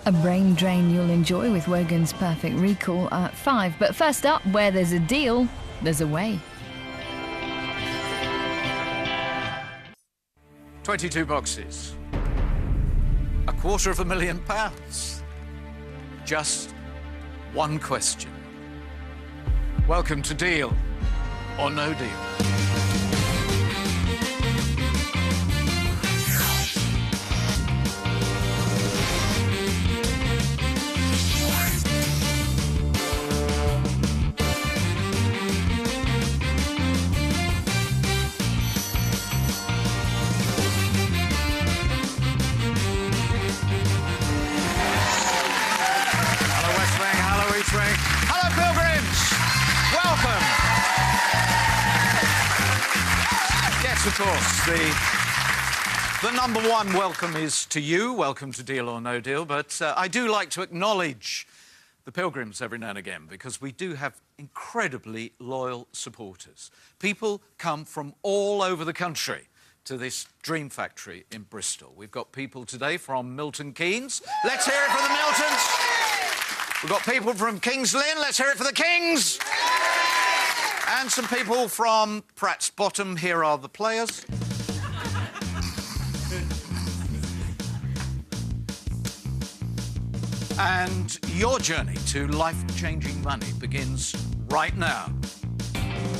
A brain drain you'll enjoy with Wogan's Perfect Recall at 5. But first up, where there's a deal, there's a way. 22 boxes. £250,000. Just one question. Welcome to Deal or No Deal. Hello, Pilgrims! Welcome! Yes, of course, the number one welcome is to you. Welcome to Deal or No Deal. But I do like to acknowledge the Pilgrims every now and again, because we do have incredibly loyal supporters. People come from all over the country to this dream factory in Bristol. We've got people today from Milton Keynes. Let's hear it for the Miltons. We've got people from Kings Lynn. Let's hear it for the Kings. And some people from Pratt's Bottom. Here are the players. And your journey to life-changing money begins right now.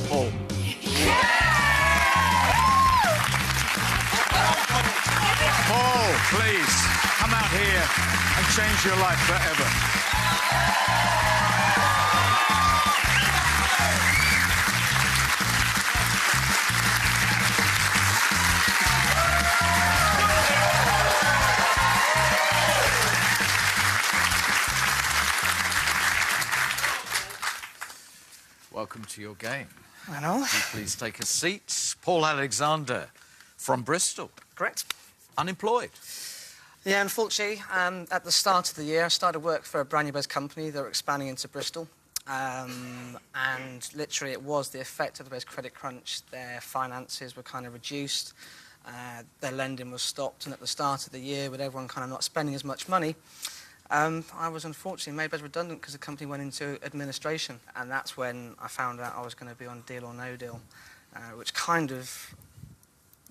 Paul. Paul, please, come out here and change your life forever. Welcome to your game. Hello. Will you please take a seat? Paul Alexander from Bristol. Correct. Unemployed. Yeah, unfortunately, at the start of the year, I started work for a brand new based company that were expanding into Bristol. And literally it was the effect of the base credit crunch. Their finances were kind of reduced. Their lending was stopped. And at the start of the year, with everyone kind of not spending as much money, I was unfortunately made redundant because the company went into administration. And that's when I found out I was going to be on Deal or No Deal, which kind of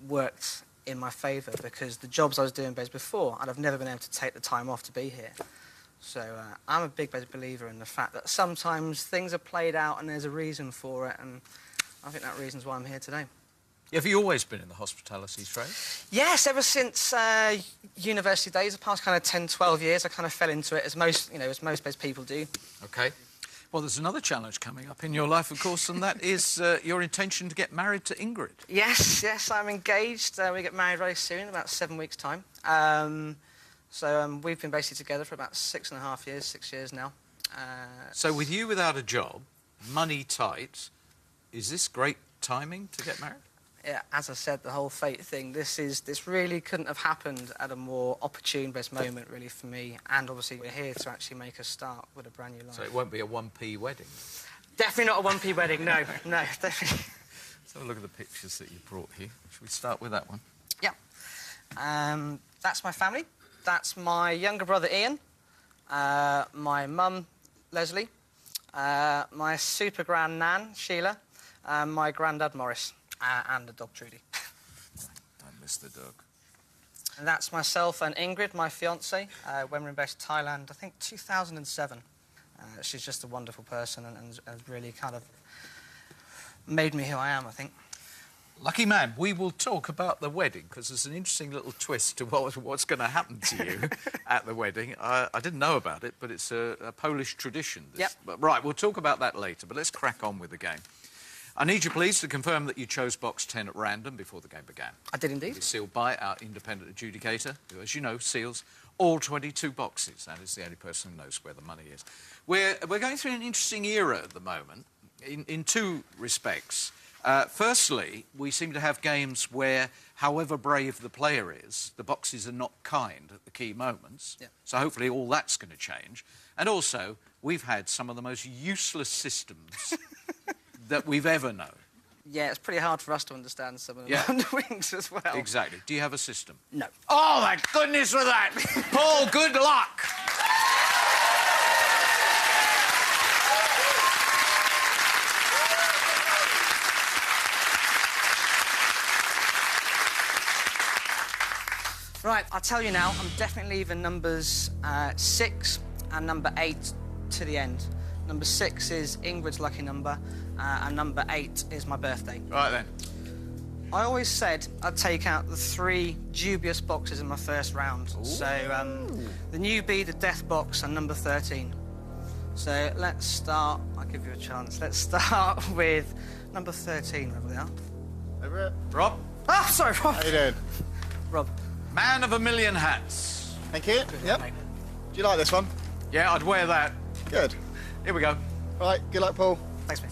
worked in my favour, because the jobs I was doing before, I'd have never been able to take the time off to be here. So I'm a big believer in the fact that sometimes things are played out and there's a reason for it, and I think that reason's why I'm here today. Have you always been in the hospitality trade? Yes, ever since university days, the past kind of 10, 12 years, I kind of fell into it, as most people do. OK. Well, there's another challenge coming up in your life, of course, and that is your intention to get married to Ingrid. Yes, I'm engaged. We get married very soon, in about 7 weeks' time. We've been basically together for about 6.5 years, 6 years now. So with you without a job, money tight, is this great timing to get married? Yeah, as I said, the whole fate thing, this really couldn't have happened at a more opportune-based moment, really, for me. And obviously, we're here to actually make a start with a brand new life. So it won't be a 1p wedding? Definitely not a 1p wedding, no, definitely. Let's have a look at the pictures that you brought here. Should we start with that one? Yeah. That's my family. That's my younger brother, Ian. My mum, Leslie. My super grand nan, Sheila. My granddad, Morris. And the dog, Trudy. Don't miss the dog. And that's myself and Ingrid, my fiancée, when we were in Thailand, I think 2007. She's just a wonderful person and has really kind of made me who I am, I think. Lucky man, we will talk about the wedding, because there's an interesting little twist to what's going to happen to you at the wedding. I didn't know about it, but it's a Polish tradition. Yep. Right, we'll talk about that later, but let's crack on with the game. I need you, please, to confirm that you chose box 10 at random before the game began. I did indeed. It's sealed by our independent adjudicator, who, as you know, seals all 22 boxes. That is the only person who knows where the money is. We're going through an interesting era at the moment, in two respects. Firstly, we seem to have games where, however brave the player is, the boxes are not kind at the key moments. Yeah. So hopefully all that's going to change. And also, we've had some of the most useless systems that we've ever known. Yeah, it's pretty hard for us to understand some of them underwings as well. Exactly. Do you have a system? No. Oh, my goodness for that! Paul, good luck! Right, I'll tell you now, I'm definitely leaving numbers 6 and number 8 to the end. Number 6 is Ingrid's lucky number, and number 8 is my birthday. Right then. I always said I'd take out the 3 dubious boxes in my first round. Ooh. So, the newbie, the death box, and number 13. So, let's start. I'll give you a chance. Let's start with number 13, wherever they are. Over it. Rob? Ah, sorry, Rob. How you doing? Rob. Man of a million hats. Thank you. Yep. Mate. Do you like this one? Yeah, I'd wear that. Good. Here we go. Right, good luck, Paul. Thanks, mate.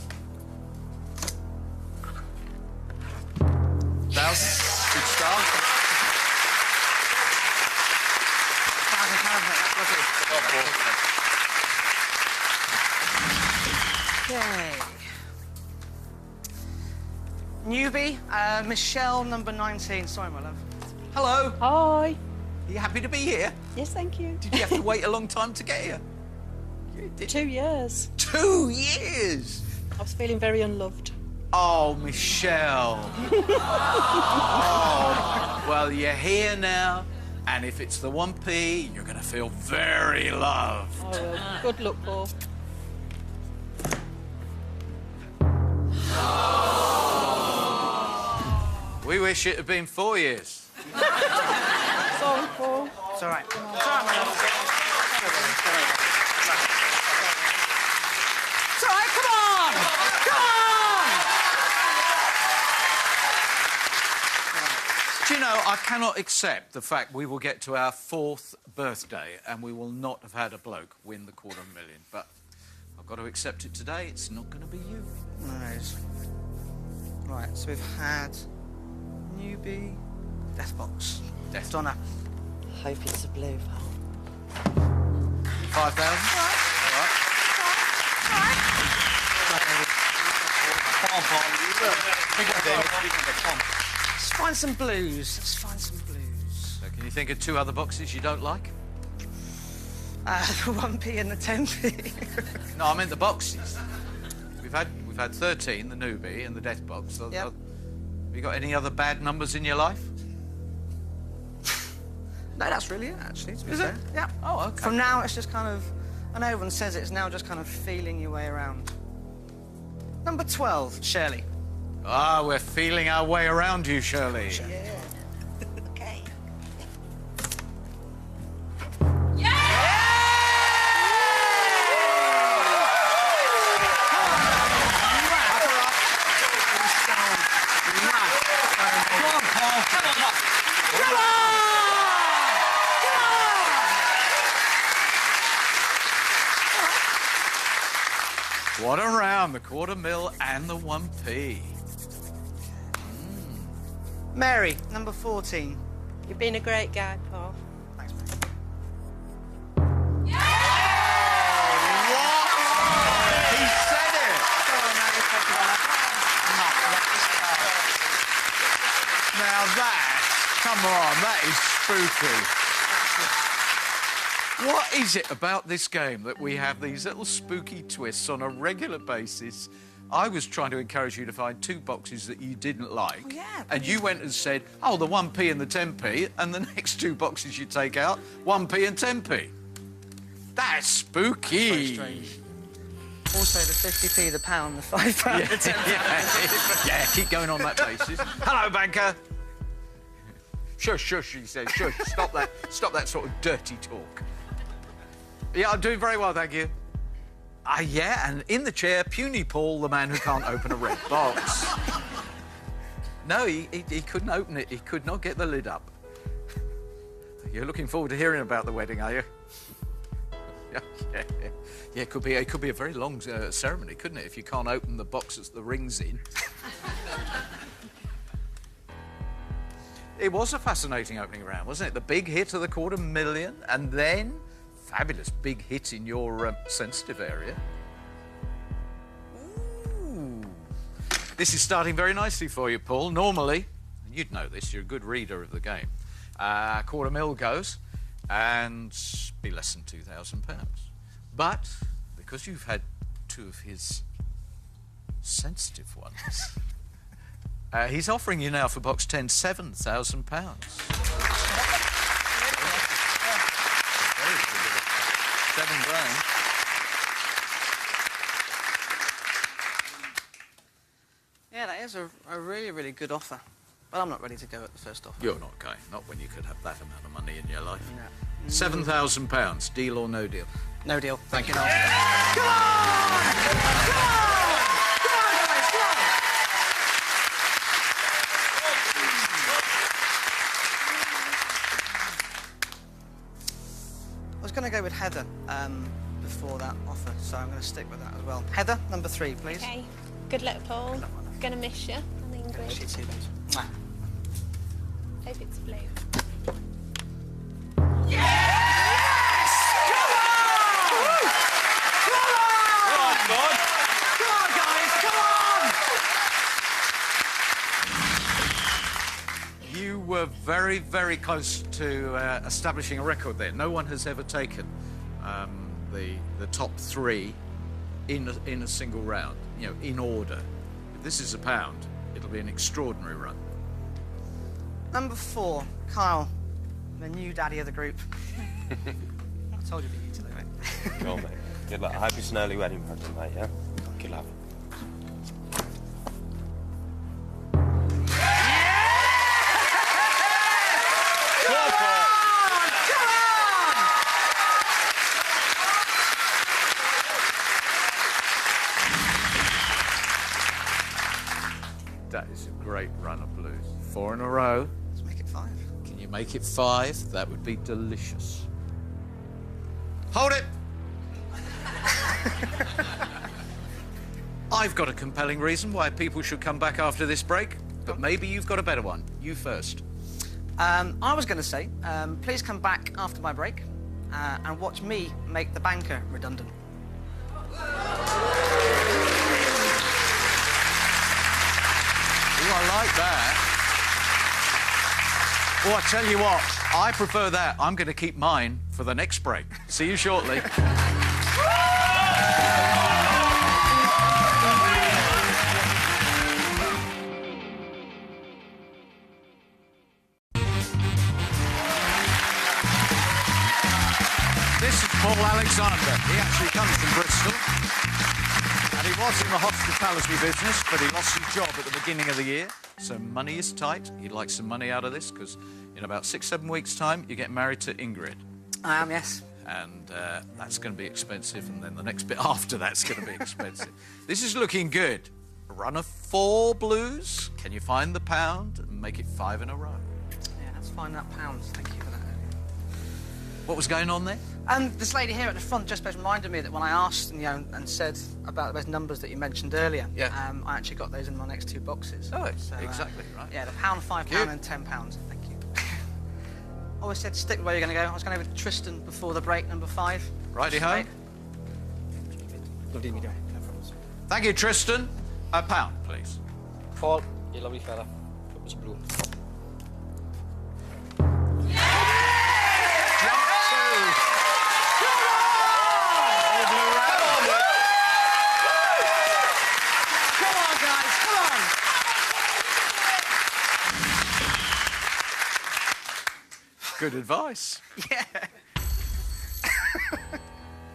1,000. Good start. Okay. Newbie, Michelle, number 19. Sorry, my love. Hello. Hi. Are you happy to be here? Yes, thank you. Did you have to wait a long time to get here? You did. 2 years. 2 years? I was feeling very unloved. Oh, Michelle. Oh, well, you're here now, and if it's the 1p, you're going to feel very loved. Oh, well, good luck, Paul. We wish it had been 4 years. Sorry, Paul. It's all right. It's all right, my love. It's all right, come on! Come on! Do you know, I cannot accept the fact we will get to our 4th birthday and we will not have had a bloke win the $250,000. But I've got to accept it today. It's not going to be you. Nice. Right, so we've had newbie, death box, Death. Donna. Hope it's a blue phone. 5,000. All right. Let's find some blues. Let's find some blues. So can you think of 2 other boxes you don't like? The 1p and the 10p. No, I meant the boxes. We've had 13, the newbie, and the death box. Yep. Have you got any other bad numbers in your life? No, that's really it, actually, to be Is fair. it? Yeah. Oh, okay. From now, it's just kind of... I know everyone says it's now just kind of feeling your way around. Number 12, Shirley. Ah, we're feeling our way around you, Shirley. Yeah. Okay. What a round, the $250,000 and the 1p. Mary, number 14. You've been a great guy, Paul. Thanks, mate. He said it! Now come on, that is spooky. What is it about this game that we have these little spooky twists on a regular basis? I was trying to encourage you to find 2 boxes that you didn't like. Oh, yeah, and you went and said, oh, the 1p and the 10p, and the next 2 boxes you take out, 1p and 10p. That's spooky. Very strange. Also, the 50p, the pound, the £5, the 10. Yeah, keep going on that basis. Hello, banker. Shush, shush, he says. Shush, stop that sort of dirty talk. Yeah, I'm doing very well, thank you. Yeah, and in the chair, puny Paul, the man who can't open a red box. No, he couldn't open it. He could not get the lid up. You're looking forward to hearing about the wedding, are you? Yeah, it could be a very long ceremony, couldn't it, if you can't open the box that's the ring's in. It was a fascinating opening round, wasn't it? The big hit of the $250,000, and then fabulous big hit in your sensitive area. Ooh. This is starting very nicely for you, Paul. Normally, you'd know this, you're a good reader of the game. $250,000 goes and be less than £2,000. But because you've had 2 of his sensitive ones, he's offering you now for box 10 £7,000. £7,000. Yeah, that is a really, really good offer. But I'm not ready to go at the first offer. You're not going. Not when you could have that amount of money in your life. No. £7,000. Deal or no deal? No deal. Thank you. Come Come on! Come on, guys, come on! I was going to go with Heather before that offer, so I'm going to stick with that as well. Heather, number 3, please. Okay. Good luck, Paul. Good luck, my love. Gonna miss you. And Ingrid. She too, babes. Mwah. Hope it's blue. You were very, very close to establishing a record there. No one has ever taken the top 3 in a single round, you know, in order. If this is £1, it'll be an extraordinary run. Number 4, Kyle, the new daddy of the group. I told you to be you today, mate. Sure, mate. Good luck. I hope it's an early wedding present, mate, yeah? Good luck. That is a great run of blues. 4 in a row. Let's make it 5. Can you make it 5? That would be delicious. Hold it! I've got a compelling reason why people should come back after this break, but maybe you've got a better one. You first. I was going to say, please come back after my break and watch me make the banker redundant. Oh, I like that. Oh, I tell you what, I prefer that. I'm going to keep mine for the next break. See you shortly. This is Paul Alexander. He actually comes from Bristol. And he was in the hospitality business, but he lost his job at the beginning of the year. So money is tight. He'd like some money out of this, because in about 6-7 weeks' time, you get married to Ingrid. I am, yes. And that's going to be expensive, and then the next bit after that's going to be expensive. This is looking good. A run of 4 blues. Can you find the £1 and make it 5 in a row? Yeah, let's find that £. Thank you for that. What was going on there? This lady here at the front just reminded me that when I asked and said about those numbers that you mentioned earlier, Yeah. I actually got those in my next 2 boxes. Oh, exactly, right. Yeah, the £1, £5, Cute. and £10. Thank you. Always said stick with where you're going to go. I was going to go with Tristan before the break, number 5. Righty-ho. Thank you, Tristan. £1, please. Paul, you're a lovely fella. What's blue? Good advice. Yeah.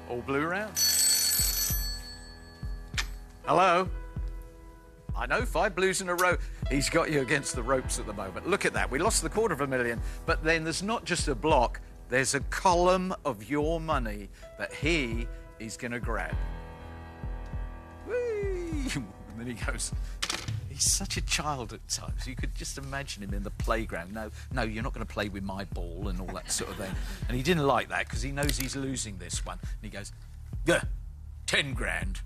All blue round. Hello? I know, 5 blues in a row. He's got you against the ropes at the moment. Look at that. We lost the $250,000, but then there's not just a block, there's a column of your money that he is going to grab. Whee! And then he goes... He's such a child at times. You could just imagine him in the playground. No, you're not going to play with my ball and all that sort of thing. And he didn't like that because he knows he's losing this one. And he goes, yeah, 10 grand.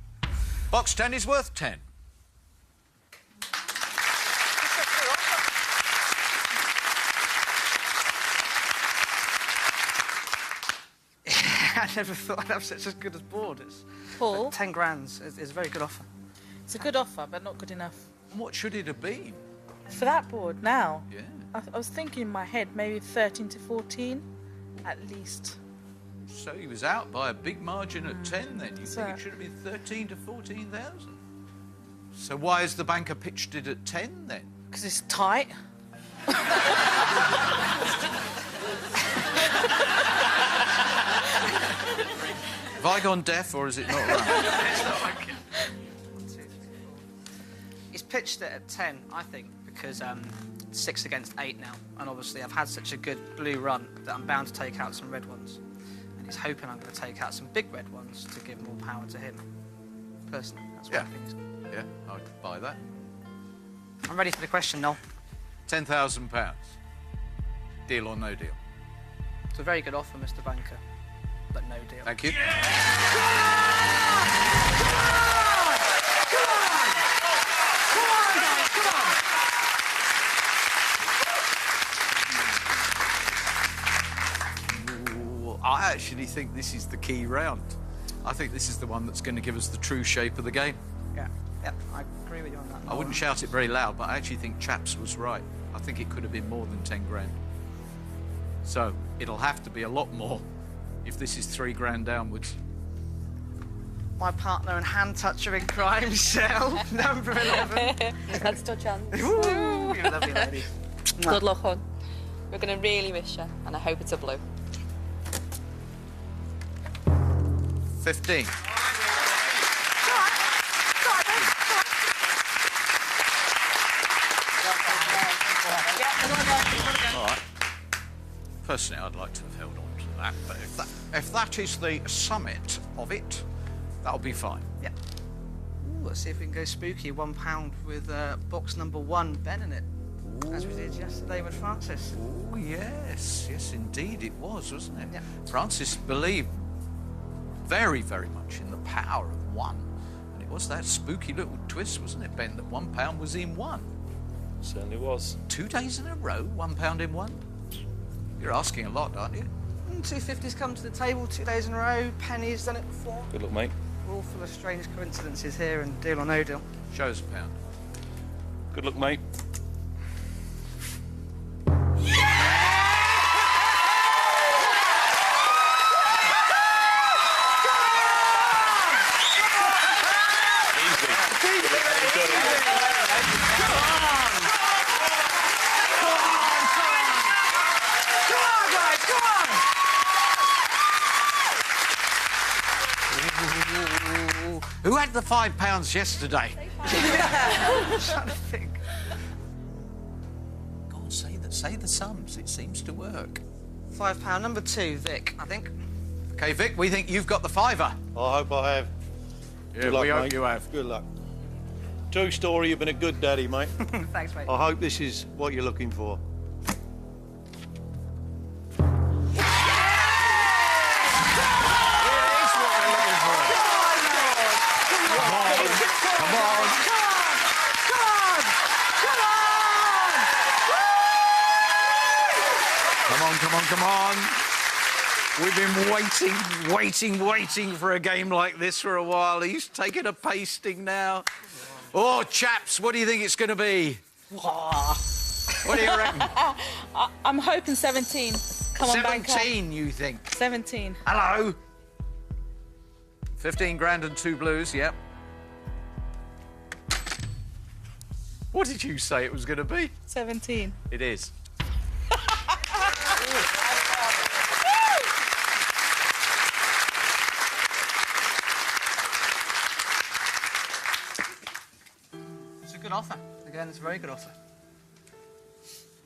Box 10 is worth 10. I never thought I'd have such as good as board. Paul? 10 grand is a very good offer. It's a good offer, but not good enough. What should it have been? For that board now, Yeah. I was thinking in my head maybe 13 to 14, at least. So he was out by a big margin at 10 then. You think So- it should have been 13 to 14,000? So why has the banker pitched it at 10 then? Because it's tight. Have I gone deaf or is it not right? He's pitched it at 10, I think, because 6 against 8 now. And obviously I've had such a good blue run that I'm bound to take out some red ones. And he's hoping I'm going to take out some big red ones to give more power to him. Personally, that's what I think he's going to do. Yeah, I could buy that. I'm ready for the question, Noel. £10,000. Deal or no deal? It's a very good offer, Mr. Banker, but no deal. Thank you. Ooh, I actually think this is the key round. I think this is the one that's going to give us the true shape of the game. Yeah, I agree with you on that. I wouldn't shout it very loud, but I actually think Chaps was right. I think it could have been more than 10 grand. So it'll have to be a lot more if this is 3 grand downwards. My partner and hand toucher in crime, Shell, number 11. That's your chance. Ooh, you're a lovely lady. Good luck, hon. We're going to really miss you, and I hope it's a blue. 15. All right. Personally, I'd like to have held on to that, but if that is the summit of it, that'll be fine. Yeah. Ooh, let's see if we can go spooky. £1 with box number 1, Ben in it, as we did yesterday with Francis. Oh, yes. Yes, indeed it was, wasn't it? Yeah. Francis believed very, very much in the power of 1. And it was that spooky little twist, wasn't it, Ben, that £1 was in 1. Certainly was. 2 days in a row, £1 in 1? You're asking a lot, aren't you? 250s come to the table 2 days in a row. Penny's done it before. Good luck, mate. We're all full of strange coincidences here, and deal or no deal. Show us £1. Good luck, mate. Who had the £5 yesterday? I'm trying to think. Go on, say the sums. It seems to work. £5, number 2, Vic, I think. Okay, Vic, we think you've got the £5. I hope I have. Yeah, Good luck, we hope mate. you have. Good luck. True story, you've been a good daddy, mate. Thanks, mate. I hope this is what you're looking for. Come on. We've been waiting for a game like this for a while. He's taking a pasting now. Oh, chaps, what do you think it's going to be? What do you reckon? I'm hoping 17. Come on, Banker. 17, you think? 17. Hello? 15 grand and 2 blues, yep. What did you say it was going to be? 17. It is. It's a good offer. Again, it's a very good offer.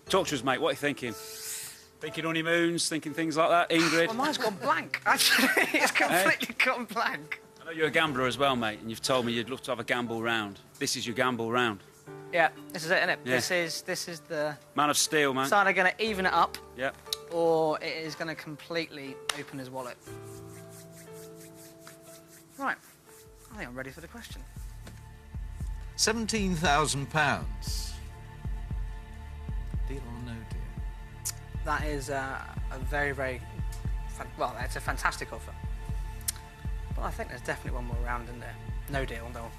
Talk to us, mate. What are you thinking? Thinking honeymoons, thinking things like that? Ingrid? Well, mine's gone blank, actually. It's completely gone blank. I know you're a gambler as well, mate, and you've told me you'd love to have a gamble round. This is your gamble round. Yeah, this is it, isn't it? Yeah. This is the... Man of steel, man. It's either going to even it up, Yep. or it is going to completely open his wallet. Right. I think I'm ready for the question. £17,000. Deal or no deal? That is a very, very... well, it's a fantastic offer. But I think there's definitely one more round in there. No deal, no.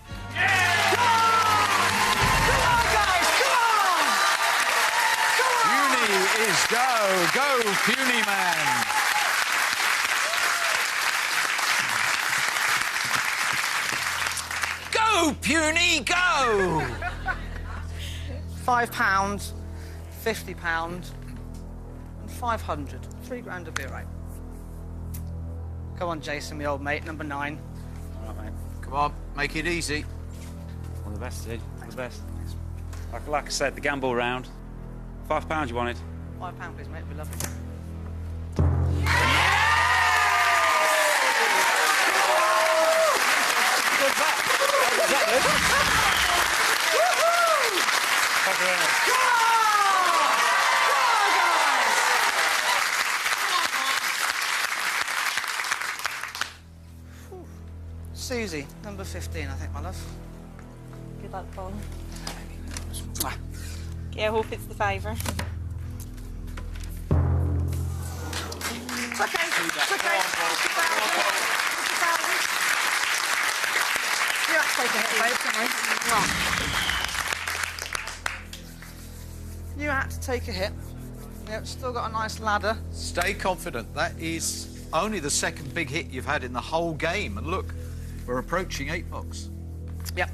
Puny is go. Go, Puny man. Go, Puny, go! £5, £50, and 500. 3 grand would be all right. Come on, Jason, my old mate, number 9. All right, mate. Come on, make it easy. All the best, Steve. All the best. Like I said, the gamble round. £5 you wanted. £5, please, mate. It'd be lovely. Susie, number 15, I think, my love. Good luck, Paul. Okay, I hope it's the fiver. It's okay. It's okay. You have to take a hit, babe, don't you? You had to take a hit. Yep, still got a nice ladder. Stay confident. That is only the second big hit you've had in the whole game. And look, we're approaching 8 bucks. Yep.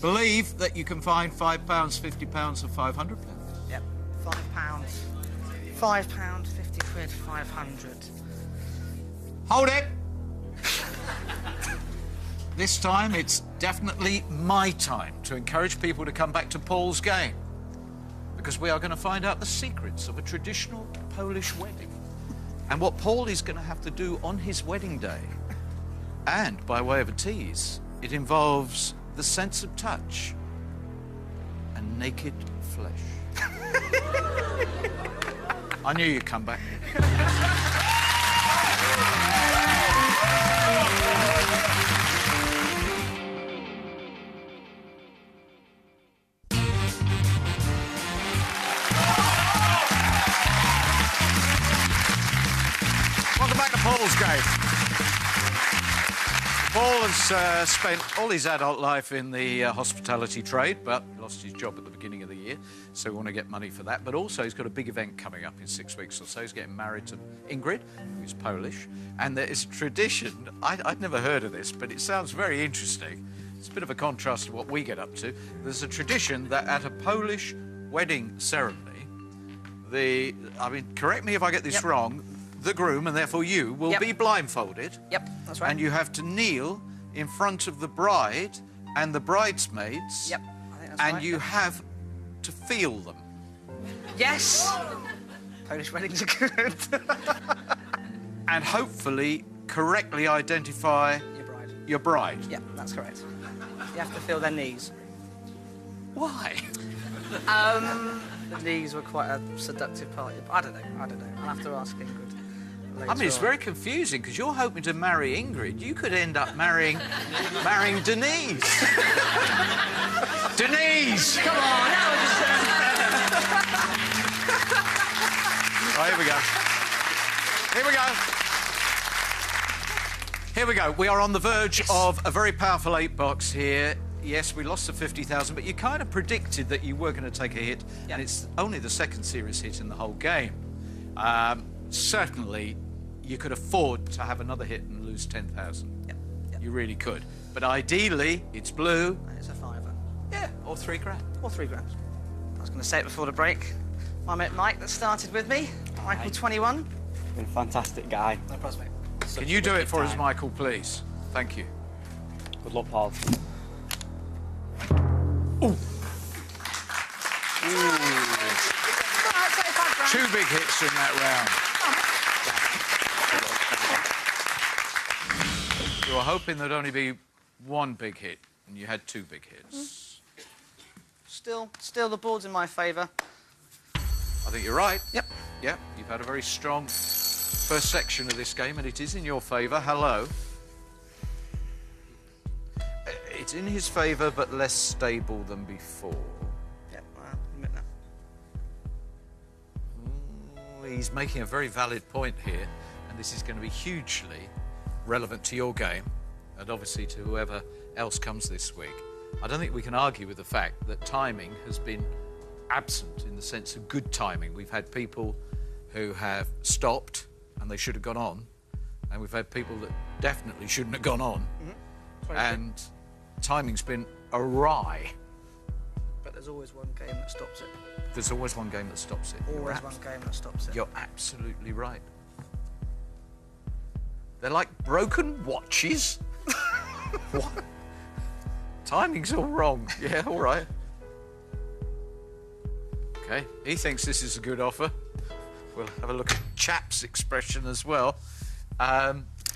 Believe that you can find £5, £50 or £500. Yep. £5. £5, 50 quid, 500. Hold it! This time, it's definitely my time to encourage people to come back to Paul's game. Because we are going to find out the secrets of a traditional Polish wedding. And what Paul is going to have to do on his wedding day. And, by way of a tease, it involves the sense of touch and naked flesh. I knew you'd come back. Welcome back to Paul's game. Paul has spent all his adult life in the hospitality trade, but lost his job at the beginning of the year, so we want to get money for that. But also, he's got a big event coming up in 6 weeks or so. He's getting married to Ingrid, who's Polish, and there is a tradition. I'd never heard of this, but it sounds very interesting. It's a bit of a contrast to what we get up to. There's a tradition that at a Polish wedding ceremony, correct me if I get this wrong, the groom, and therefore you, will be blindfolded. Yep, that's right. And you have to kneel in front of the bride and the bridesmaids. Yep, I think that's and right. you have to feel them. Yes! Polish weddings are good. And hopefully correctly identify your bride. Yep, that's correct. You have to feel their knees. Why? The knees were quite a seductive part. I don't know. I'll have to ask Ingrid. I mean, it's very confusing because you're hoping to marry Ingrid. You could end up marrying Denise. Denise! Come on, that Oh, here we go. Here we go. We are on the verge of a very powerful 8 box here. Yes, we lost the 50,000, but you kind of predicted that you were going to take a hit, and it's only the second serious hit in the whole game. Certainly, you could afford to have another hit and lose 10,000. Yep. You really could. But ideally, it's blue. And it's a fiver. Yeah, or £3,000. Or £3,000. I was going to say it before the break. I met Mike that started with me. Michael, 21. Been a fantastic guy. No problem, mate. Can you do it for us, Michael, please? Thank you. Good luck, Paul. Ooh. 2 big hits in that round. You were hoping there'd only be 1 big hit, and you had 2 big hits. Still the board's in my favour. I think you're right. Yep. Yep, you've had a very strong first section of this game, and it is in your favour. Hello. It's in his favour, but less stable than before. Yep, I'll admit that. He's making a very valid point here, and this is going to be hugely relevant to your game, and obviously to whoever else comes this week. I don't think we can argue with the fact that timing has been absent in the sense of good timing. We've had people who have stopped and they should have gone on, and we've had people that definitely shouldn't have gone on, and timing's been awry. But there's always one game that stops it. There's always one game that stops it. Always one game that stops it. You're absolutely right. They're like broken watches? What? Timing's all wrong. Yeah, all right. OK, he thinks this is a good offer. We'll have a look at Chap's expression as well.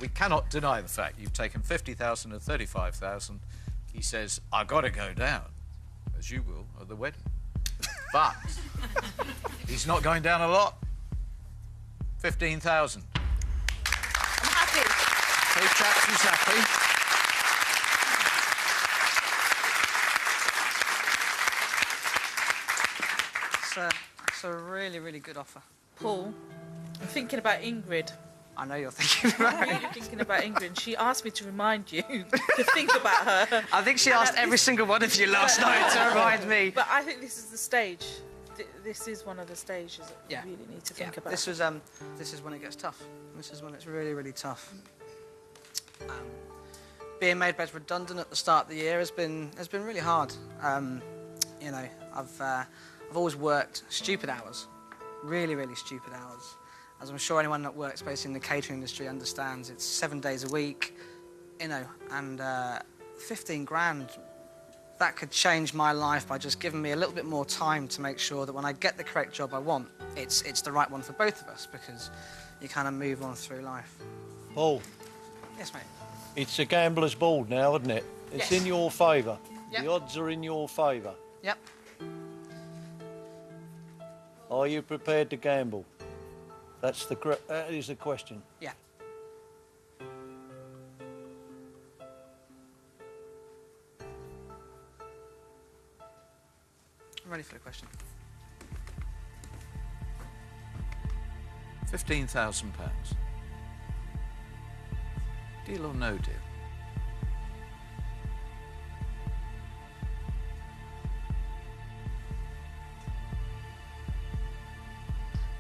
We cannot deny the fact you've taken 50,000 and 35,000. He says, I got to go down, as you will at the wedding. But he's not going down a lot. 15,000. I'm happy. Okay, Chaps is happy. It's a really, really good offer. Paul, I'm thinking about Ingrid. I know you're thinking about I'm really thinking about Ingrid. She asked me to remind you to think about her. I think she asked every single one of you last night to remind me. But I think this is the stage. This is one of the stages that Yeah. you really need to think about. This is when it gets tough. This is when it's really, really tough. Being made bed redundant at the start of the year has been really hard. You know, I've always worked stupid hours, really, really stupid hours. As I'm sure anyone that works basically in the catering industry understands, it's 7 days a week, you know, and 15 grand, that could change my life by just giving me a little bit more time to make sure that when I get the correct job I want, it's the right one for both of us, because you kind of move on through life. Paul, Yes, mate. it's a gambler's ball now, isn't it? It's Yes. in your favour. Yep. The odds are in your favour. Yep. Are you prepared to gamble? That is the question. Yeah. I'm ready for the question. £15,000. Deal or no deal?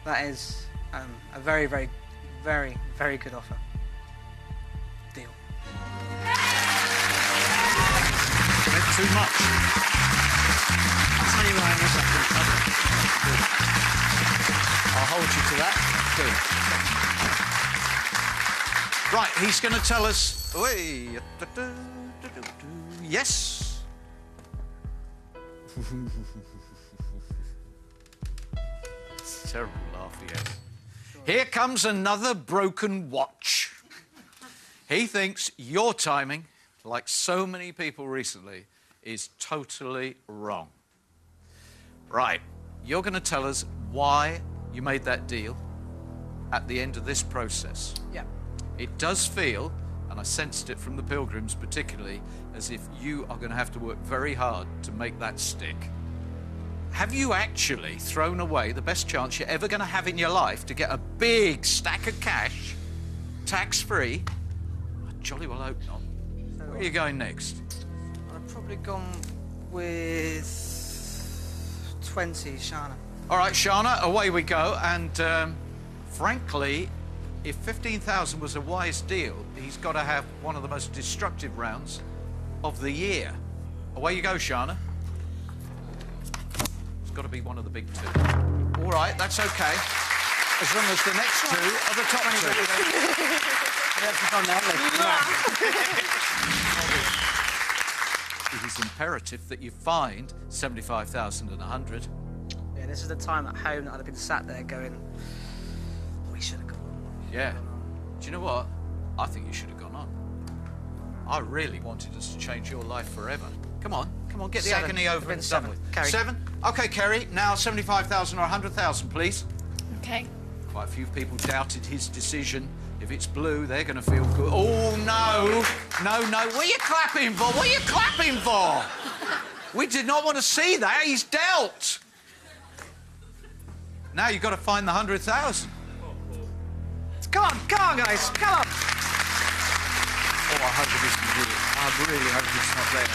That is a very, very, very, very good offer. Deal. Bit too much. I'll tell you why in a second. I'll hold you to that. Good. Right, he's going to tell us... Yes. It's a terrible laugh, yes. Here comes another broken watch. He thinks your timing, like so many people recently, is totally wrong. Right, you're going to tell us why you made that deal at the end of this process. Yeah. It does feel, and I sensed it from the Pilgrims particularly, as if you are going to have to work very hard to make that stick. Have you actually thrown away the best chance you're ever going to have in your life to get a big stack of cash, tax-free? I jolly well hope not. Where are you going next? I've probably gone with 20, Shana. All right, Shana, away we go. And frankly, if 15,000 was a wise deal, he's got to have one of the most destructive rounds of the year. Away you go, Shana. It's got to be one of the big two. All right, that's okay. As long as the next two are the top two. It is imperative that you find 75,000 and 100. Yeah, this is the time at home that I'd have been sat there going, we should have gone on. Yeah. Do you know what? I think you should have gone on. I really wanted us to change your life forever. Come on, get the 7. agony over and done 7. with. Kerry. 7? OK, Kerry, now 75,000 or 100,000, please. Okay. Quite a few people doubted his decision. If it's blue, they're going to feel good. Oh, no. No. What are you clapping for? What are you clapping for? We did not want to see that. He's dealt. Now you've got to find the 100,000. Come on, guys, come on. Oh, I hope it isn't good. I really hope it's not there.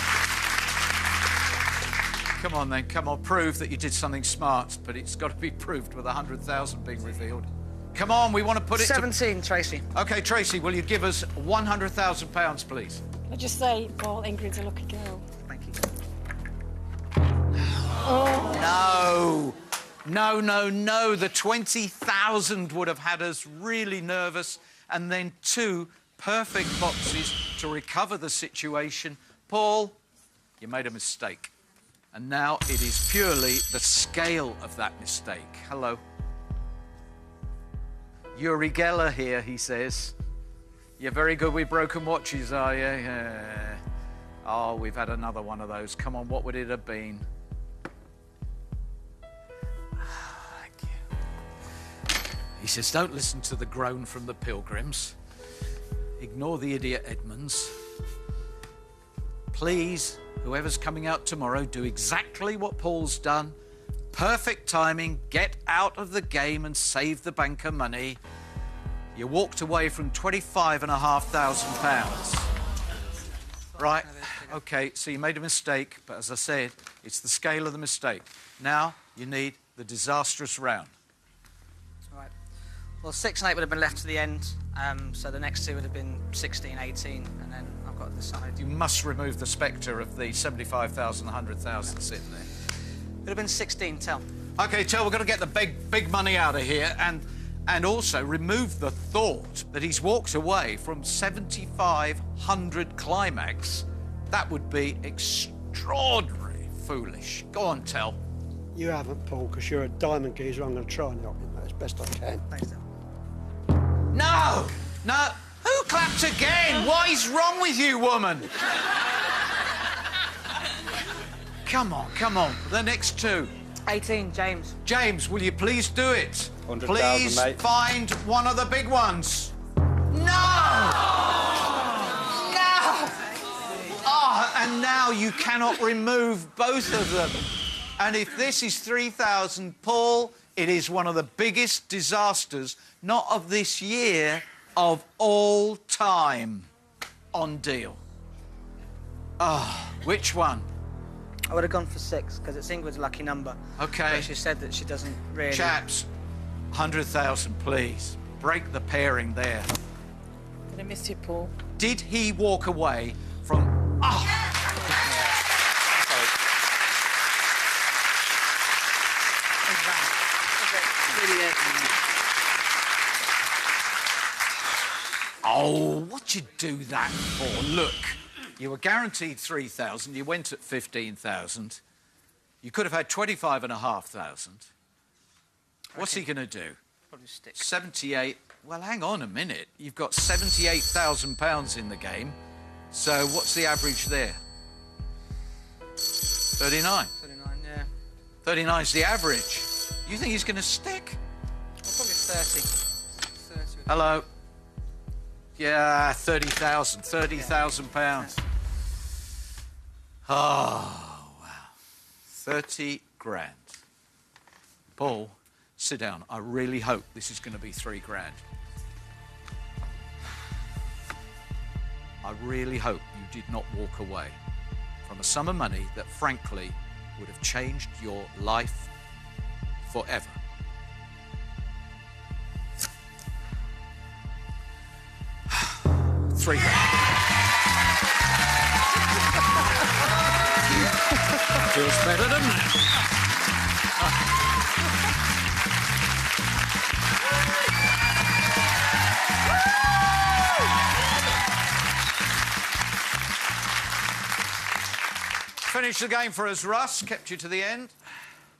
Come on, then. Come on, prove that you did something smart, but it's got to be proved with 100,000 being revealed. Come on, we want to put it 17, Tracy. OK, Tracy, will you give us £100,000, please? I just say, Paul, Ingrid's a lucky girl. Thank you. No. The 20,000 would have had us really nervous. And then 2 perfect boxes to recover the situation. Paul, you made a mistake. And now it is purely the scale of that mistake. Hello. Uri Geller here, he says. You're very good with broken watches, are you? Yeah. Oh, we've had another one of those. Come on, what would it have been? Thank you. He says, don't listen to the groan from the Pilgrims. Ignore the idiot Edmonds. Please, whoever's coming out tomorrow, do exactly what Paul's done. Perfect timing, get out of the game and save the banker money. You walked away from £25,500. Right, OK, so you made a mistake, but as I said, it's the scale of the mistake. Now you need the disastrous round. Right. Well, 6 and 8 would have been left to the end, so the next two would have been 16, 18, and then I've got to decide. You must remove the spectre of the 75,000, 100,000 sitting there. It would have been 16, Tell. OK, Tell, we've got to get the big money out of here and also remove the thought that he's walked away from 7,500 climax. That would be extraordinarily foolish. Go on, Tell. You haven't, Paul, because you're a diamond geezer. I'm going to try and help you, mate, as best I can. Thanks, Tell. No! No! Who clapped again? What is wrong with you, woman? Come on, come on. The next two. 18, James. James, will you please do it? 100,000, please mate. find one of the big ones. No! No! Oh, and now you cannot remove both of them. And if this is 3,000, Paul, it is one of the biggest disasters, not of this year, of all time on Deal. Oh, which one? I would have gone for 6, because it's Ingrid's lucky number. OK. But she said that she doesn't really... Chaps, 100,000, please. Break the pairing there. I missed you, Paul. Did he walk away from... Oh! Oh, what'd you do that for? Look, you were guaranteed 3,000. You went at 15,000. You could have had 25,500. What's he going to do? Probably stick. 78. Well, hang on a minute. You've got £78,000 in the game. So what's the average there? 39. 39, yeah. 39's the average. You think he's going to stick? Well, probably 30. 30. Hello. Yeah, 30,000. £30,000. Oh, wow. 30 grand. Paul, sit down. I really hope this is going to be 3 grand. I really hope you did not walk away from a sum of money that, frankly, would have changed your life forever. £3 grand. Feels better, doesn't it? Finished the game for us, Russ. Kept you to the end.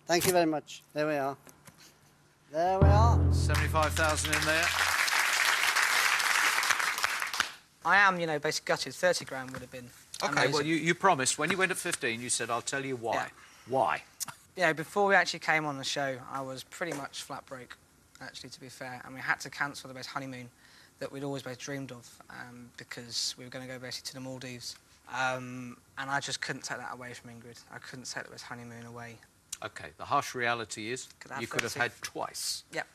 Thank you very much. There we are. There we are. 75,000 in there. I am, you know, basically gutted. 30 grand would have been OK, amazing. well, you promised. When you went at 15, you said, I'll tell you why. Yeah. Why? You know, before we actually came on the show, I was pretty much flat broke, actually, to be fair. And we had to cancel the best honeymoon that we'd always both dreamed of because we were going to go basically to the Maldives. And I just couldn't take that away from Ingrid. I couldn't take the best honeymoon away. OK, the harsh reality is you could have 30. had twice Yep.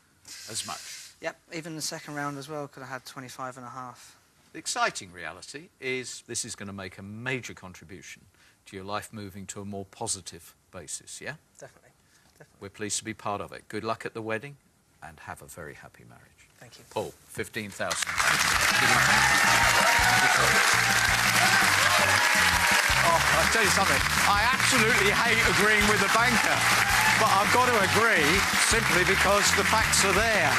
as much. Yep, even the second round as well, could have had 25 and a half. The exciting reality is this is going to make a major contribution to your life moving to a more positive basis, yeah? Definitely. We're pleased to be part of it. Good luck at the wedding and have a very happy marriage. Thank you. Paul, 15,000. Oh, I'll tell you something. I absolutely hate agreeing with the banker, but I've got to agree simply because the facts are there.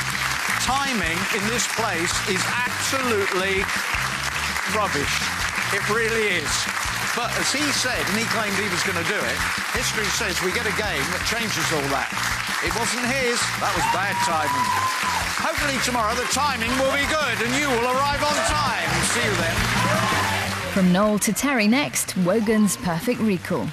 Timing in this place is absolutely rubbish. It really is. But as he said, and he claimed he was going to do it, history says we get a game that changes all that. It wasn't his. That was bad timing. Hopefully tomorrow the timing will be good and you will arrive on time. See you then. From Noel to Terry next, Wogan's Perfect Recall.